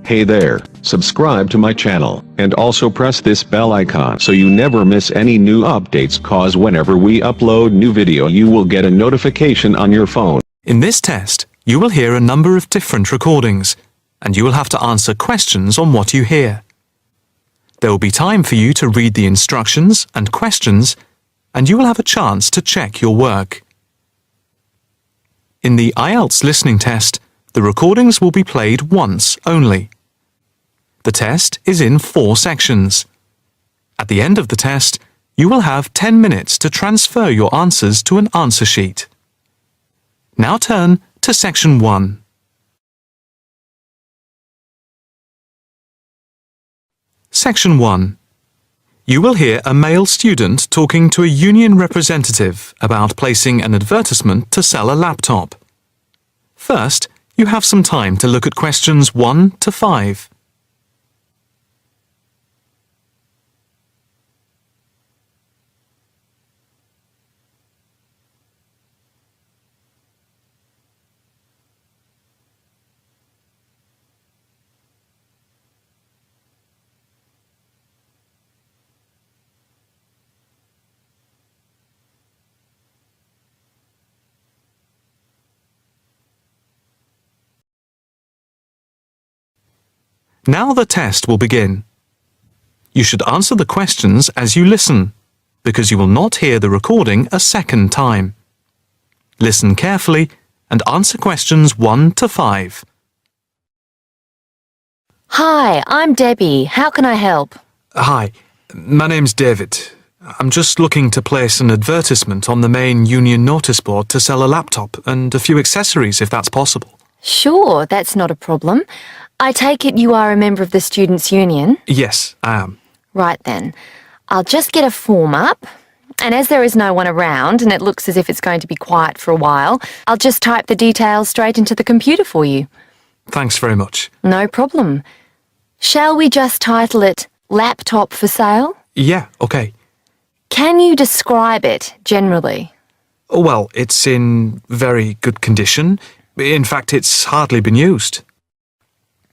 Hey there, subscribe to my channel, and also press this bell icon so you never miss any new updates, cause whenever we upload new video you will get a notification on your phone. In this test, you will hear a number of different recordings, and you will have to answer questions on what you hear. There will be time for you to read the instructions and questions, and you will have a chance to check your work. In the IELTS listening test, the recordings will be played once only. The test is in 4 sections. At the end of the test, you will have 10 minutes to transfer your answers to an answer sheet. Now turn to Section 1. Section 1. You will hear a male student talking to a union representative about placing an advertisement to sell a laptop. First, you have some time to look at questions 1 to 5. Now the test will begin. You should answer the questions as you listen, because you will not hear the recording a second time. Listen carefully and answer questions 1 to 5. Hi, I'm Debbie. How can I help? Hi, my name's David. I'm just looking to place an advertisement on the main union notice board to sell a laptop and a few accessories if that's possible. Sure, that's not a problem. I take it you are a member of the Students' Union? Yes, I am. Right then. I'll just get a form up, and as there is no one around and it looks as if it's going to be quiet for a while, I'll just type the details straight into the computer for you. Thanks very much. No problem. Shall we just title it Laptop for Sale? Yeah, okay. Can you describe it generally? Well, it's in very good condition. In fact, it's hardly been used.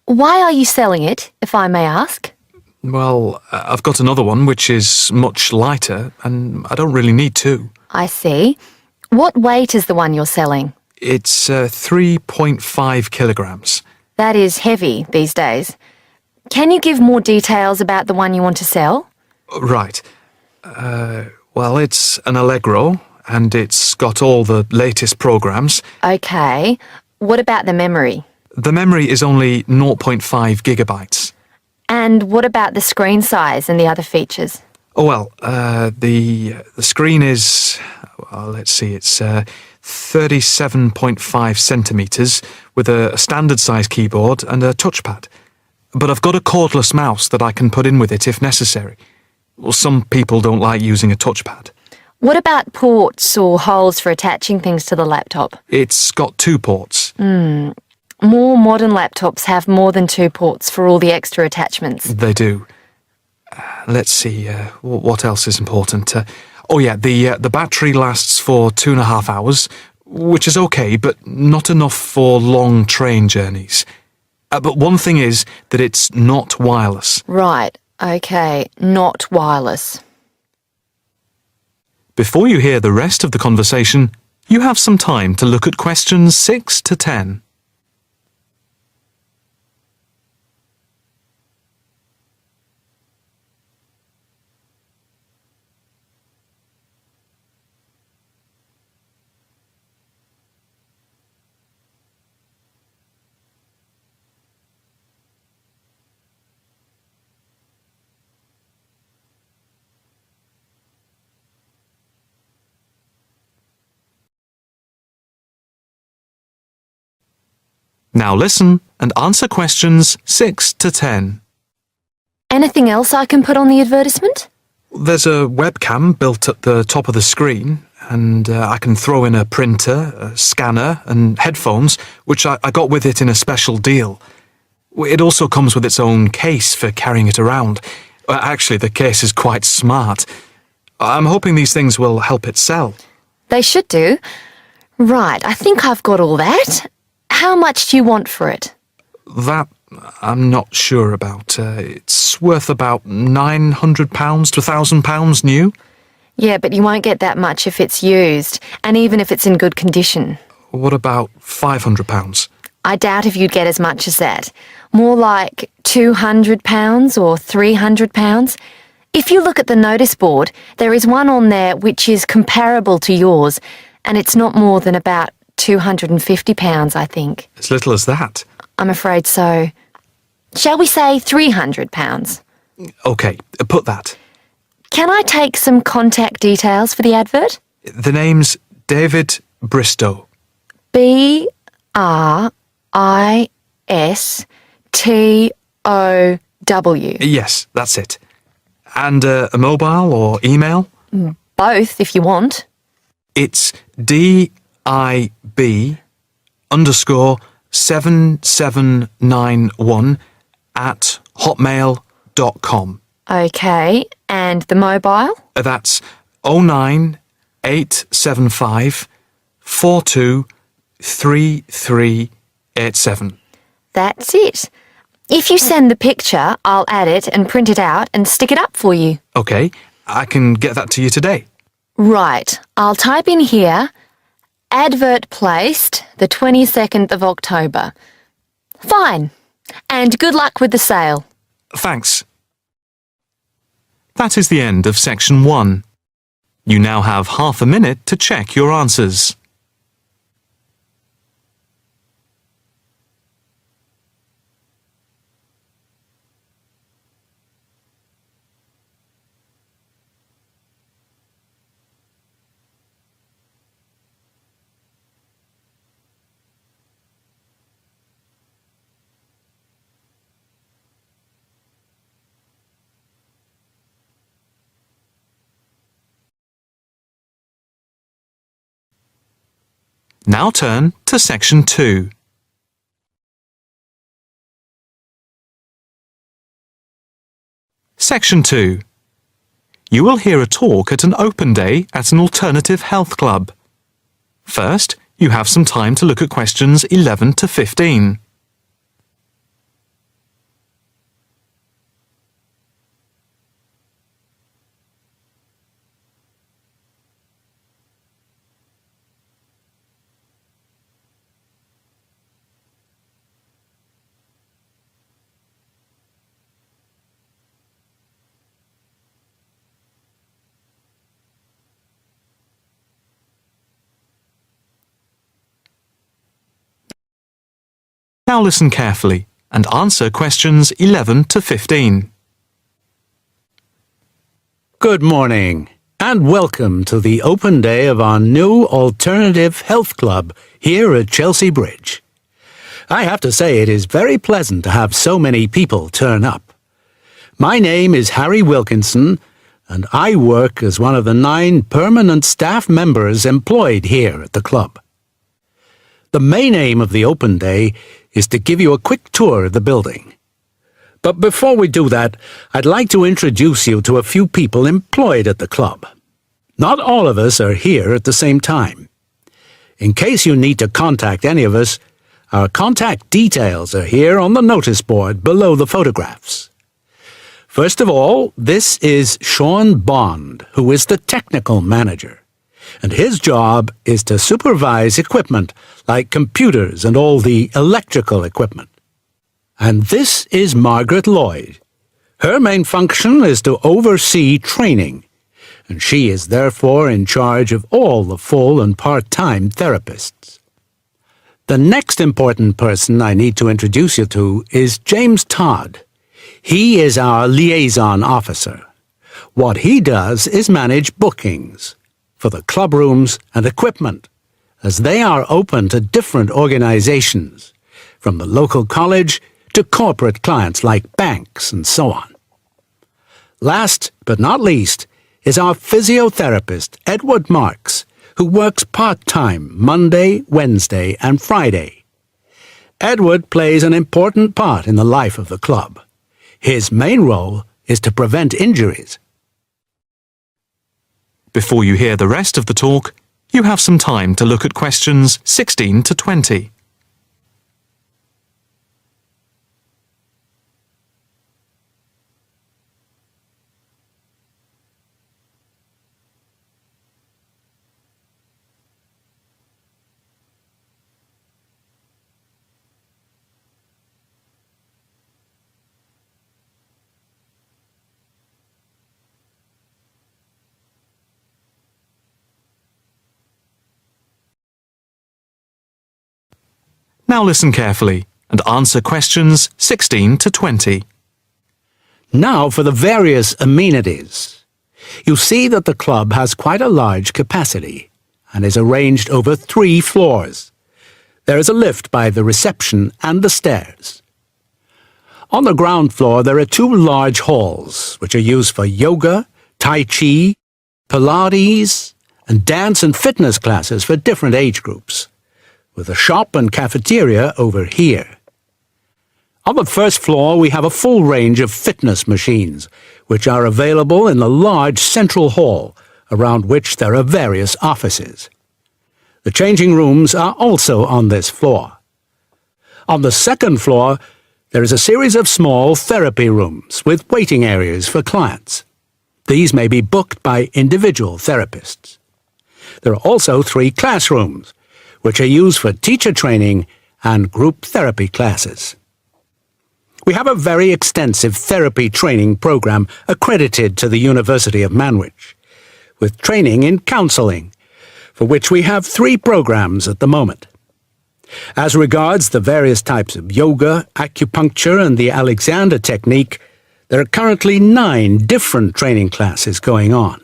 Why are you selling it, if I may ask? Well, I've got another one which is much lighter, and I don't really need two. I see. What weight is the one you're selling? It's 3.5 kilograms. That is heavy these days. Can you give more details about the one you want to sell? Right. Well, it's an Allegro, and it's got all the latest programs. Okay. What about the memory? The memory is only 0.5 gigabytes. And what about the screen size and the other features? Oh, well, the screen is, well, let's see, it's 37.5 centimetres with a standard size keyboard and a touchpad. But I've got a cordless mouse that I can put in with it if necessary. Well, some people don't like using a touchpad. What about ports or holes for attaching things to the laptop? It's got 2 ports. More modern laptops have more than 2 ports for all the extra attachments. They do. Let's see, what else is important? Oh yeah, the battery lasts for 2.5 hours, which is okay, but not enough for long train journeys. But one thing is that it's not wireless. Right, okay, not wireless. Before you hear the rest of the conversation, you have some time to look at questions 6 to 10. Now listen and answer questions 6 to 10. Anything else I can put on the advertisement? There's a webcam built at the top of the screen, and I can throw in a printer, a scanner, and headphones, which I got with it in a special deal. It also comes with its own case for carrying it around. Actually, the case is quite smart. I'm hoping these things will help it sell. They should do. Right, I think I've got all that. How much do you want for it? That I'm not sure about. It's worth about £900 to £1,000 new. Yeah, but you won't get that much if it's used, and even if it's in good condition. What about £500? I doubt if you'd get as much as that. More like £200 or £300. If you look at the notice board, there is one on there which is comparable to yours, and it's not more than about £250, I think. As little as that? I'm afraid so. Shall we say £300? OK, put that. Can I take some contact details for the advert? The name's David Bristow. BRISTOW. Yes, that's it. And a mobile or email? Both, if you want. It's DIB_7791 @hotmail.com. OK, and the mobile? That's 09875 423387. That's it. If you send the picture, I'll add it and print it out and stick it up for you. OK, I can get that to you today. Right, I'll type in here, advert placed the 22nd of October. Fine. And good luck with the sale. Thanks. That is the end of section 1. You now have half a minute to check your answers. Now turn to section 2. Section 2. You will hear a talk at an open day at an alternative health club. First, you have some time to look at questions 11 to 15. Now listen carefully and answer questions 11 to 15. Good morning and welcome to the open day of our new alternative health club here at Chelsea Bridge. I have to say it is very pleasant to have so many people turn up. My name is Harry Wilkinson and I work as one of the 9 permanent staff members employed here at the club. The main aim of the open day is to give you a quick tour of the building. But before we do that, I'd like to introduce you to a few people employed at the club. Not all of us are here at the same time. In case you need to contact any of us, our contact details are here on the notice board below the photographs. First of all, this is Sean Bond, who is the technical manager. And his job is to supervise equipment like computers and all the electrical equipment. And this is Margaret Lloyd. Her main function is to oversee training, and she is therefore in charge of all the full and part-time therapists. The next important person I need to introduce you to is James Todd. He is our liaison officer. What he does is manage bookings for the club rooms and equipment, as they are open to different organizations, from the local college to corporate clients like banks and so on. Last but not least is our physiotherapist, Edward Marks, who works part-time Monday, Wednesday and Friday. Edward plays an important part in the life of the club. His main role is to prevent injuries. Before you hear the rest of the talk, you have some time to look at questions 16 to 20. Now listen carefully and answer questions 16 to 20. Now for the various amenities. You'll see that the club has quite a large capacity and is arranged over 3 floors. There is a lift by the reception and the stairs. On the ground floor there are 2 large halls which are used for yoga, tai chi, Pilates, and dance and fitness classes for different age groups, with a shop and cafeteria over here. On the first floor we have a full range of fitness machines, which are available in the large central hall, around which there are various offices. The changing rooms are also on this floor. On the second floor there is a series of small therapy rooms with waiting areas for clients. These may be booked by individual therapists. There are also 3 classrooms, which are used for teacher training and group therapy classes. We have a very extensive therapy training program accredited to the University of Manwich, with training in counselling, for which we have 3 programs at the moment. As regards the various types of yoga, acupuncture and the Alexander technique, there are currently 9 different training classes going on.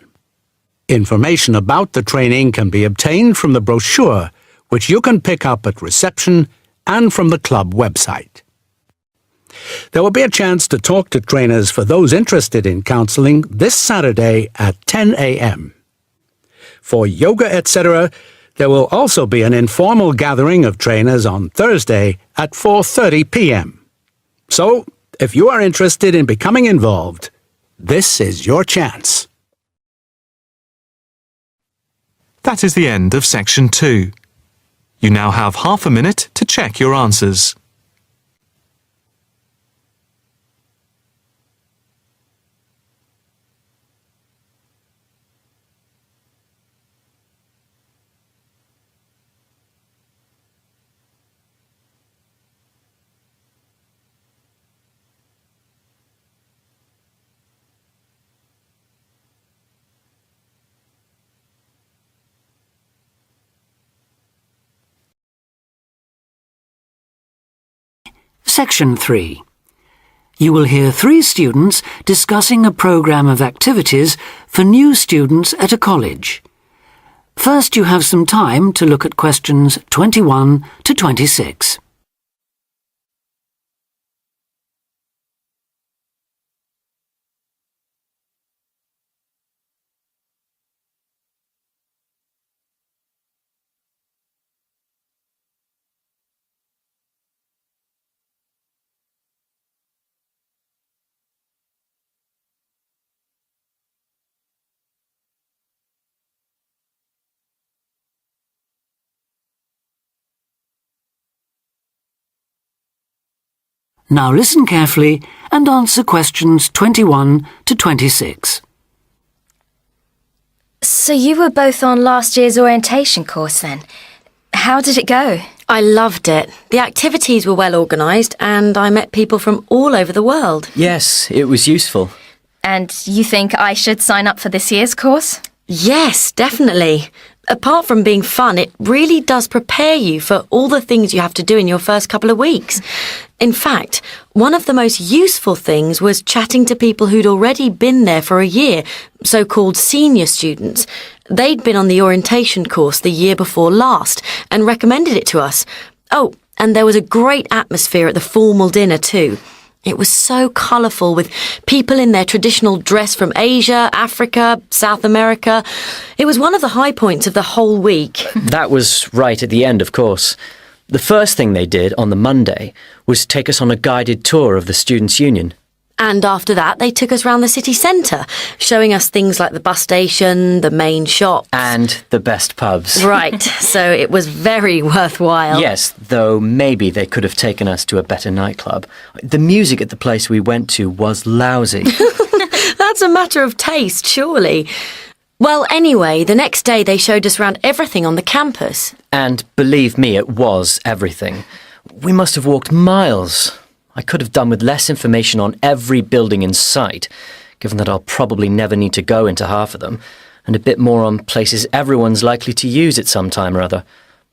Information about the training can be obtained from the brochure, which you can pick up at reception and from the club website. There will be a chance to talk to trainers for those interested in counselling this Saturday at 10 a.m. For yoga, etc., there will also be an informal gathering of trainers on Thursday at 4:30 p.m. So, if you are interested in becoming involved, this is your chance. That is the end of section 2. You now have half a minute to check your answers. Section 3. You will hear 3 students discussing a programme of activities for new students at a college. First, you have some time to look at questions 21 to 26. Now listen carefully and answer questions 21 to 26. So you were both on last year's orientation course then? How did it go? I loved it. The activities were well organised and I met people from all over the world. Yes, it was useful. And you think I should sign up for this year's course? Yes, definitely. Apart from being fun, it really does prepare you for all the things you have to do in your first couple of weeks. In fact, one of the most useful things was chatting to people who'd already been there for a year, so-called senior students. They'd been on the orientation course the year before last and recommended it to us. Oh, and there was a great atmosphere at the formal dinner too. It was so colourful with people in their traditional dress from Asia, Africa, South America. It was one of the high points of the whole week. That was right at the end, of course. The first thing they did on the Monday was take us on a guided tour of the Students' Union. And after that, they took us round the city centre, showing us things like the bus station, the main shops. And the best pubs. Right, so it was very worthwhile. Yes, though maybe they could have taken us to a better nightclub. The music at the place we went to was lousy. That's a matter of taste, surely. Well, anyway, the next day they showed us around everything on the campus. And believe me, it was everything. We must have walked miles. I could have done with less information on every building in sight, given that I'll probably never need to go into half of them, and a bit more on places everyone's likely to use at some time or other,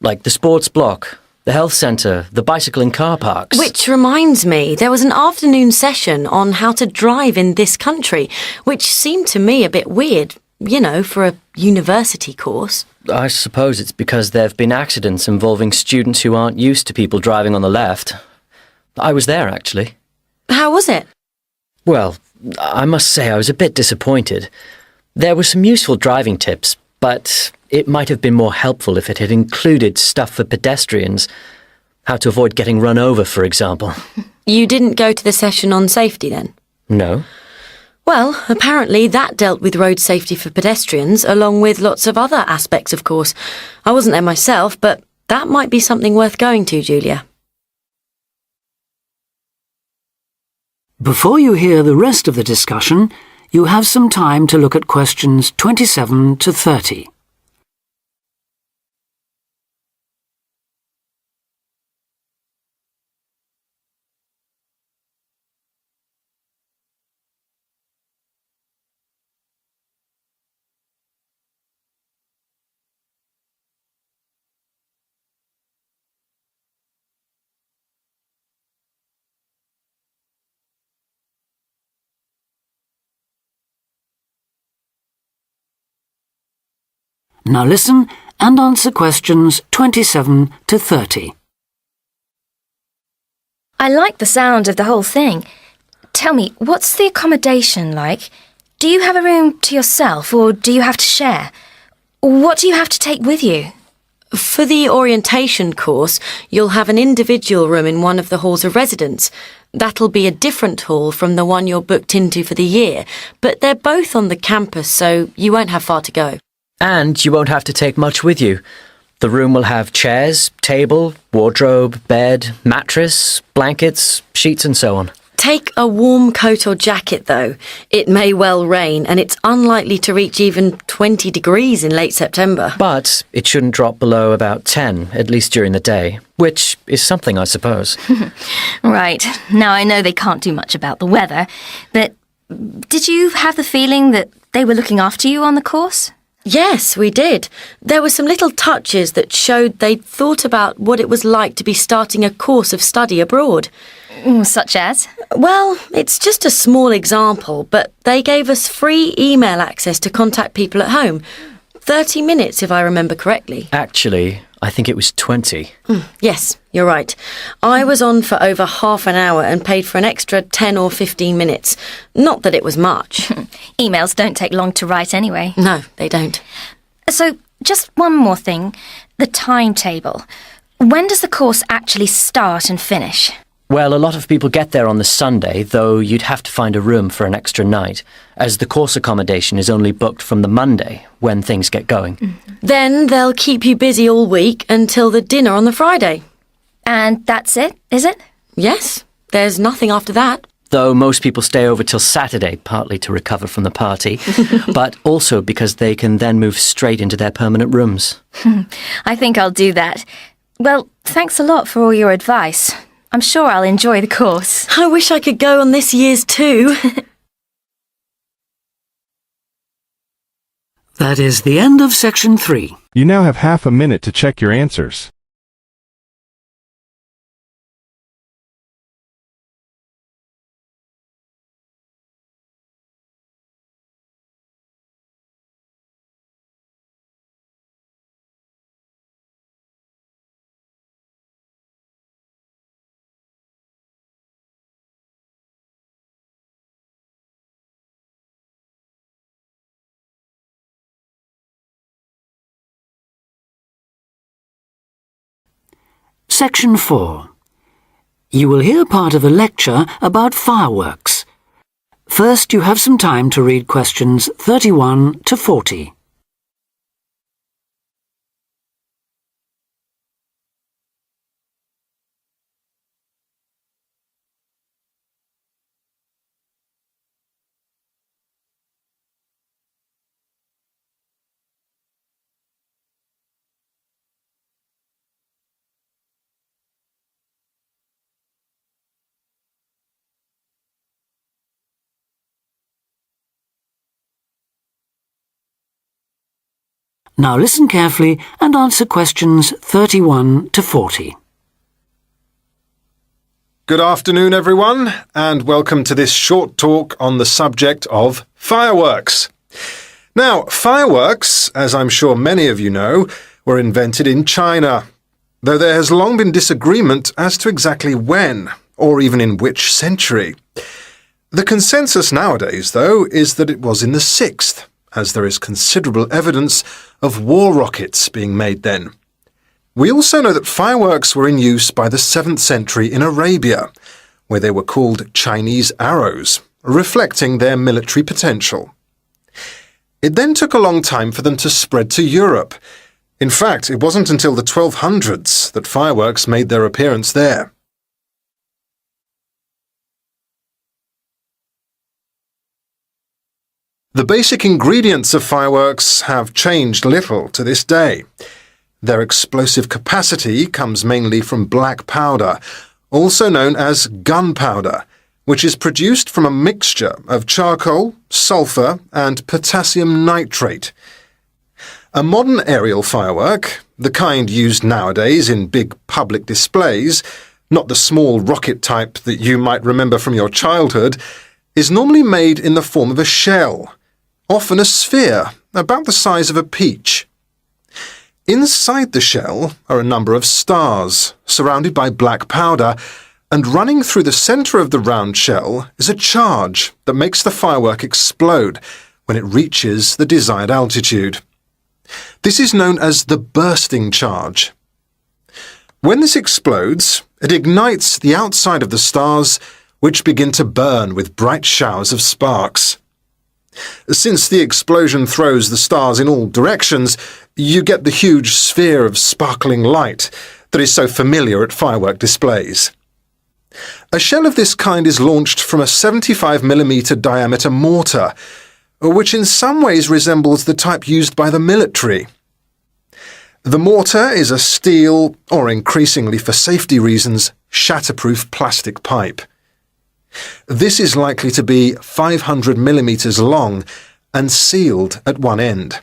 like the sports block, The health centre, the bicycle and car parks. Which reminds me, there was an afternoon session on how to drive in this country, which seemed to me a bit weird, you know, for a university course. I suppose it's because there have been accidents involving students who aren't used to people driving on the left. I was there, actually. How was it? Well, I must say I was a bit disappointed. There were some useful driving tips, but it might have been more helpful if it had included stuff for pedestrians. How to avoid getting run over, for example. You didn't go to the session on safety then? No. Well, apparently that dealt with road safety for pedestrians, along with lots of other aspects, of course. I wasn't there myself, but that might be something worth going to, Julia. Before you hear the rest of the discussion, you have some time to look at questions 27 to 30. Now listen and answer questions 27 to 30. I like the sound of the whole thing. Tell me, what's the accommodation like? Do you have a room to yourself or do you have to share? What do you have to take with you? For the orientation course, you'll have an individual room in one of the halls of residence. That'll be a different hall from the one you're booked into for the year, but they're both on the campus, so you won't have far to go. And you won't have to take much with you. The room will have chairs, table, wardrobe, bed, mattress, blankets, sheets and so on. Take a warm coat or jacket, though. It may well rain, and it's unlikely to reach even 20 degrees in late September. But it shouldn't drop below about 10, at least during the day, which is something, I suppose. Right. Now I know they can't do much about the weather, but did you have the feeling that they were looking after you on the course? Yes, we did. There were some little touches that showed they'd thought about what it was like to be starting a course of study abroad. Such as? Well, it's just a small example, but they gave us free email access to contact people at home. 30 minutes, if I remember correctly. Actually, I think it was 20. Yes, you're right. I was on for over half an hour and paid for an extra 10 or 15 minutes. Not that it was much. Emails don't take long to write anyway. No, they don't. So, just one more thing. The timetable. When does the course actually start and finish? Well, a lot of people get there on the Sunday, though you'd have to find a room for an extra night, as the course accommodation is only booked from the Monday, when things get going. Then they'll keep you busy all week until the dinner on the Friday. And that's it, is it? Yes, there's nothing after that. Though most people stay over till Saturday, partly to recover from the party, but also because they can then move straight into their permanent rooms. I think I'll do that. Well, thanks a lot for all your advice. I'm sure I'll enjoy the course. I wish I could go on this year's too. That is the end of section 3. You now have half a minute to check your answers. Section 4. You will hear part of a lecture about fireworks. First, you have some time to read questions 31 to 40. Now listen carefully and answer questions 31 to 40. Good afternoon, everyone, and welcome to this short talk on the subject of fireworks. Now, fireworks, as I'm sure many of you know, were invented in China, though there has long been disagreement as to exactly when, or even in which century. The consensus nowadays, though, is that it was in the 6th, as there is considerable evidence of war rockets being made then. We also know that fireworks were in use by the 7th century in Arabia, where they were called Chinese arrows, reflecting their military potential. It then took a long time for them to spread to Europe. In fact, it wasn't until the 1200s that fireworks made their appearance there. The basic ingredients of fireworks have changed little to this day. Their explosive capacity comes mainly from black powder, also known as gunpowder, which is produced from a mixture of charcoal, sulfur, and potassium nitrate. A modern aerial firework, the kind used nowadays in big public displays, not the small rocket type that you might remember from your childhood, is normally made in the form of a shell, often a sphere about the size of a peach. Inside the shell are a number of stars, surrounded by black powder, and running through the centre of the round shell is a charge that makes the firework explode when it reaches the desired altitude. This is known as the bursting charge. When this explodes, it ignites the outside of the stars, which begin to burn with bright showers of sparks. Since the explosion throws the stars in all directions, you get the huge sphere of sparkling light that is so familiar at firework displays. A shell of this kind is launched from a 75mm diameter mortar, which in some ways resembles the type used by the military. The mortar is a steel, or increasingly for safety reasons, shatterproof plastic pipe. This is likely to be 500mm long and sealed at one end.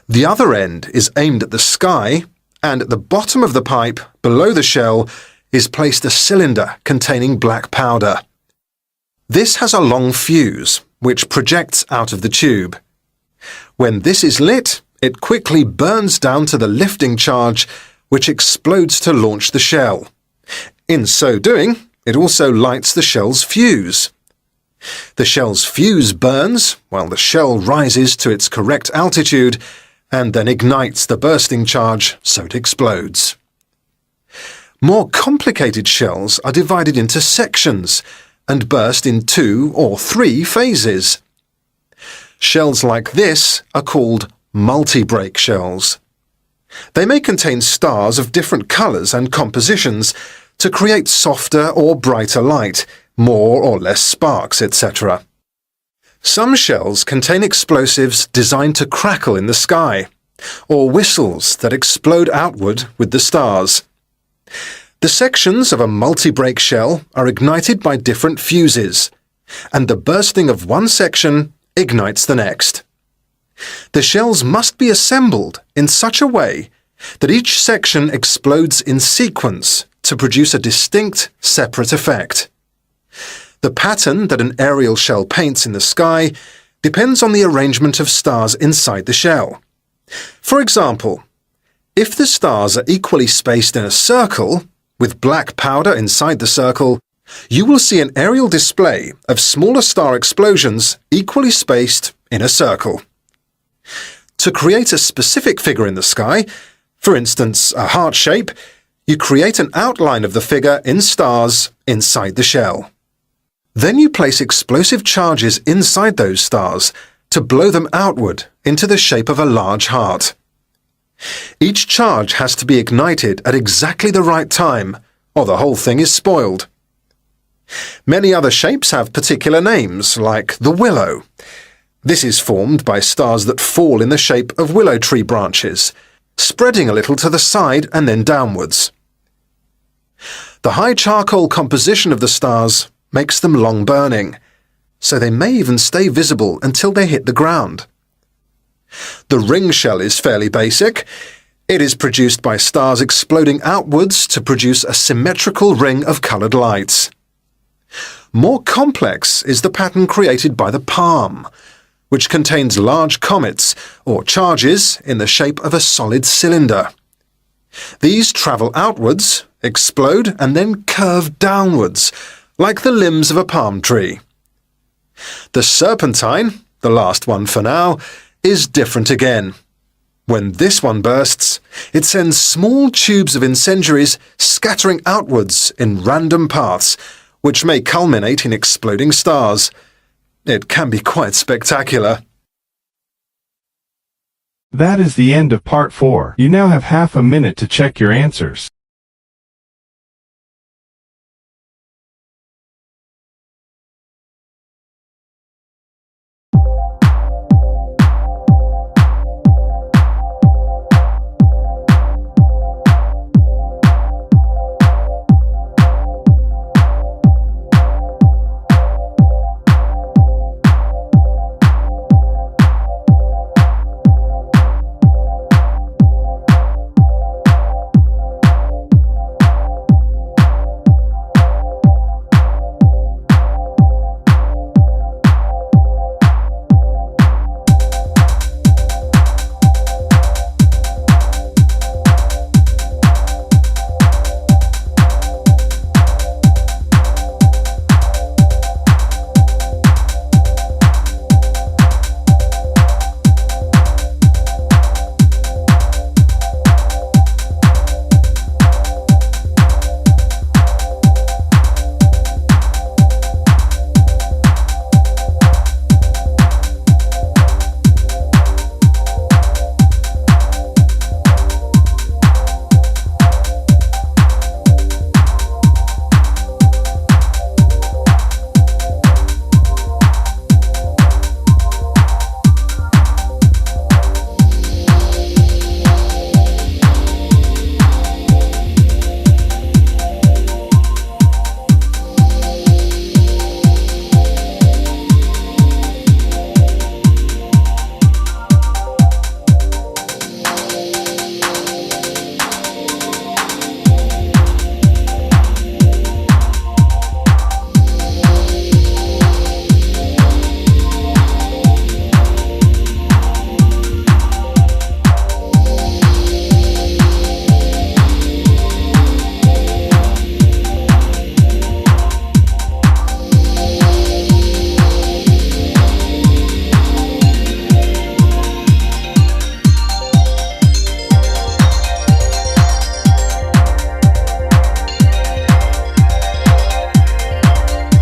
The other end is aimed at the sky, and at the bottom of the pipe, below the shell, is placed a cylinder containing black powder. This has a long fuse, which projects out of the tube. When this is lit, it quickly burns down to the lifting charge, which explodes to launch the shell. In so doing, it also lights the shell's fuse. The shell's fuse burns while the shell rises to its correct altitude and then ignites the bursting charge so it explodes. More complicated shells are divided into sections and burst in 2 or 3 phases. Shells like this are called multi-break shells. They may contain stars of different colours and compositions to create softer or brighter light, more or less sparks, etc. Some shells contain explosives designed to crackle in the sky, or whistles that explode outward with the stars. The sections of a multi-break shell are ignited by different fuses, and the bursting of one section ignites the next. The shells must be assembled in such a way that each section explodes in sequence to produce a distinct, separate effect. The pattern that an aerial shell paints in the sky depends on the arrangement of stars inside the shell. For example, if the stars are equally spaced in a circle, with black powder inside the circle, you will see an aerial display of smaller star explosions equally spaced in a circle. To create a specific figure in the sky, for instance a heart shape, you create an outline of the figure in stars inside the shell. Then you place explosive charges inside those stars to blow them outward into the shape of a large heart. Each charge has to be ignited at exactly the right time, or the whole thing is spoiled. Many other shapes have particular names, like the willow. This is formed by stars that fall in the shape of willow tree branches, spreading a little to the side and then downwards. The high charcoal composition of the stars makes them long burning, so they may even stay visible until they hit the ground. The ring shell is fairly basic. It is produced by stars exploding outwards to produce a symmetrical ring of coloured lights. More complex is the pattern created by the palm, which contains large comets or charges in the shape of a solid cylinder. These travel outwards, explode and then curve downwards, like the limbs of a palm tree. The serpentine, the last one for now, is different again. When this one bursts, it sends small tubes of incendiaries scattering outwards in random paths, which may culminate in exploding stars. It can be quite spectacular. That is the end of part 4. You now have half a minute to check your answers.